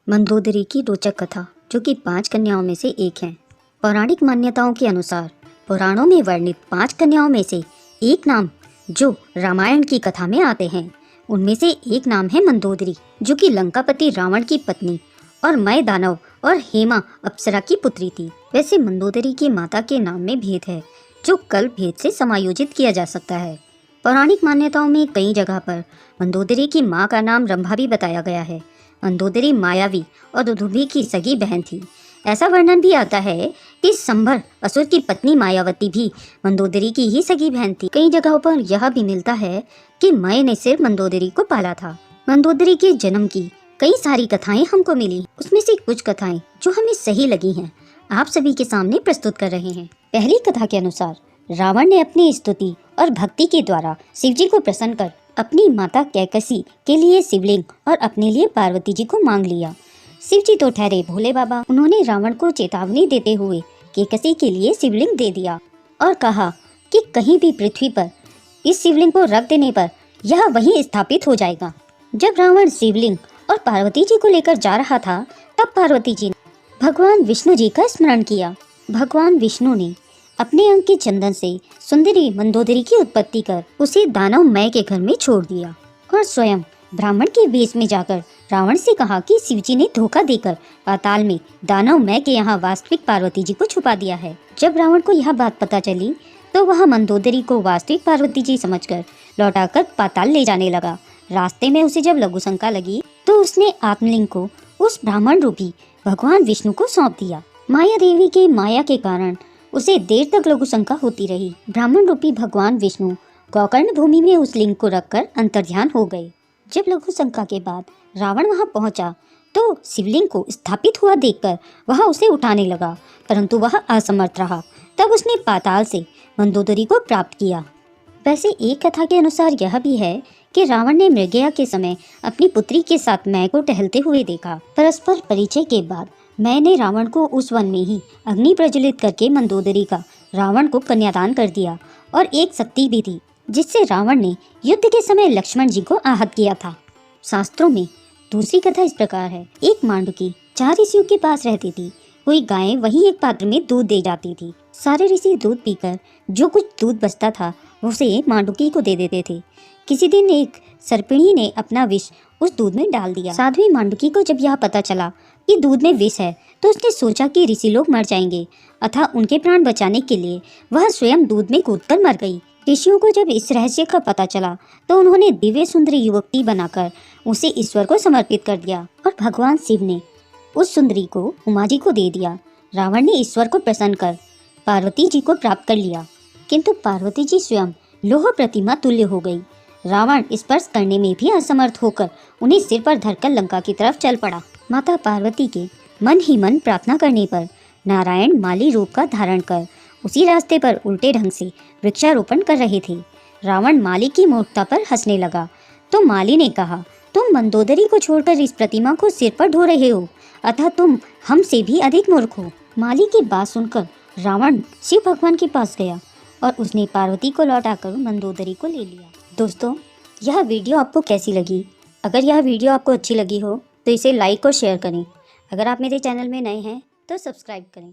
मंदोदरी की रोचक कथा, जो कि 5 कन्याओं में से एक है। पौराणिक मान्यताओं के अनुसार पुराणों में वर्णित 5 कन्याओं में से एक नाम जो रामायण की कथा में आते हैं, उनमें से एक नाम है मंदोदरी, जो कि लंकापति रावण की पत्नी और मय दानव और हेमा अप्सरा की पुत्री थी। वैसे मंदोदरी की माता के नाम में भेद है, जो कल्प भेद से समायोजित किया जा सकता है। पौराणिक मान्यताओं में कई जगह पर मंदोदरी की माँ का नाम रंभा भी बताया गया है। मंदोदरी मायावी और दुदुम्बी की सगी बहन थी। ऐसा वर्णन भी आता है कि संभर असुर की पत्नी मायावती भी मंदोदरी की ही सगी बहन थी। कई जगहों पर यह भी मिलता है कि मय ने सिर्फ मंदोदरी को पाला था। मंदोदरी के जन्म की कई सारी कथाएं हमको मिली, उसमें से कुछ कथाएं जो हमें सही लगी हैं, आप सभी के सामने प्रस्तुत कर रहे हैं। पहली कथा के अनुसार रावण ने अपनी स्तुति और भक्ति के द्वारा शिवजी को प्रसन्न कर अपनी माता कैकसी के लिए शिवलिंग और अपने लिए पार्वती जी को मांग लिया। शिवजी तो ठहरे भोले बाबा, उन्होंने रावण को चेतावनी देते हुए कैकसी के लिए शिवलिंग दे दिया और कहा कि कहीं भी पृथ्वी पर इस शिवलिंग को रख देने पर यह वहीं स्थापित हो जाएगा। जब रावण शिवलिंग और पार्वती जी को लेकर जा रहा था, तब पार्वती जी ने भगवान विष्णु जी का स्मरण किया। भगवान विष्णु ने अपने अंग के चंदन से सुंदरी मंदोदरी की उत्पत्ति कर उसे दानव मय के घर में छोड़ दिया और स्वयं ब्राह्मण के वेश में जाकर रावण से कहा कि शिवजी ने धोखा देकर पाताल में दानव मय के यहाँ वास्तविक पार्वती जी को छुपा दिया है। जब रावण को यह बात पता चली, तो वह मंदोदरी को वास्तविक पार्वती जी समझकर लौटाकर पाताल ले जाने लगा। रास्ते में उसे जब लघु शंका लगी, तो उसने आत्मलिंग को उस ब्राह्मण रूपी भगवान विष्णु को सौंप दिया। माया देवी के माया के कारण उसे देर तक लघु शंका होती रही। ब्राह्मण रूपी भगवान विष्णु गोकर्ण भूमि में उस लिंग को रखकर अंतर्ध्यान हो गए। जब लघु शंका के बाद रावण वहां पहुंचा, तो शिवलिंग को स्थापित हुआ देखकर वह उसे उठाने लगा, परंतु वह असमर्थ रहा। तब उसने पाताल से मंदोदरी को प्राप्त किया। वैसे एक कथा के अनुसार यह भी है कि रावण ने मृगया के समय अपनी पुत्री के साथ मय को टहलते हुए देखा। परस्पर परिचय के बाद मय ने रावण को उस वन में ही अग्नि प्रज्वलित करके मंदोदरी का रावण को कन्यादान कर दिया और एक शक्ति भी थी, जिससे रावण ने युद्ध के समय लक्ष्मण जी को आहत किया था। शास्त्रों में दूसरी कथा इस प्रकार है। एक मांडुकी 4 ऋषियों के पास रहती थी। कोई गाय वही एक पात्र में दूध दे जाती थी। सारे ऋषि दूध पीकर जो कुछ दूध बचता था उसे मांडुकी को दे देते थे। किसी दिन एक सर्पिणी ने अपना विष उस दूध में डाल दिया। साध्वी मांडुकी को जब यह पता चला कि दूध में विष है, तो उसने सोचा कि ऋषि लोग मर जाएंगे, अतः उनके प्राण बचाने के लिए वह स्वयं दूध में कूदकर मर गई। ऋषियों को जब इस रहस्य का पता चला, तो उन्होंने दिव्य सुंदरी युवती बनाकर उसे ईश्वर को समर्पित कर दिया और भगवान शिव ने उस सुंदरी को उमा जी को दे दिया। रावण ने ईश्वर को प्रसन्न कर पार्वती जी को प्राप्त कर लिया, किंतु पार्वती जी स्वयं लोह प्रतिमा तुल्य हो गई। रावण स्पर्श करने में भी असमर्थ होकर उन्हें सिर पर धरकर लंका की तरफ चल पड़ा। माता पार्वती के मन ही मन प्रार्थना करने पर नारायण माली रूप का धारण कर उसी रास्ते पर उल्टे ढंग से वृक्षारोपण कर रहे थे। रावण माली की मूर्खता पर हंसने लगा, तो माली ने कहा, तुम मंदोदरी को छोड़कर इस प्रतिमा को सिर पर ढो रहे हो, अतः तुम हमसे भी अधिक मूर्ख हो। माली की बात सुनकर रावण शिव भगवान के पास गया और उसने पार्वती को लौटाकर मंदोदरी को ले लिया। दोस्तों, यह वीडियो आपको कैसी लगी? अगर यह वीडियो आपको अच्छी लगी हो तो इसे लाइक और शेयर करें। अगर आप मेरे चैनल में नए हैं तो सब्सक्राइब करें।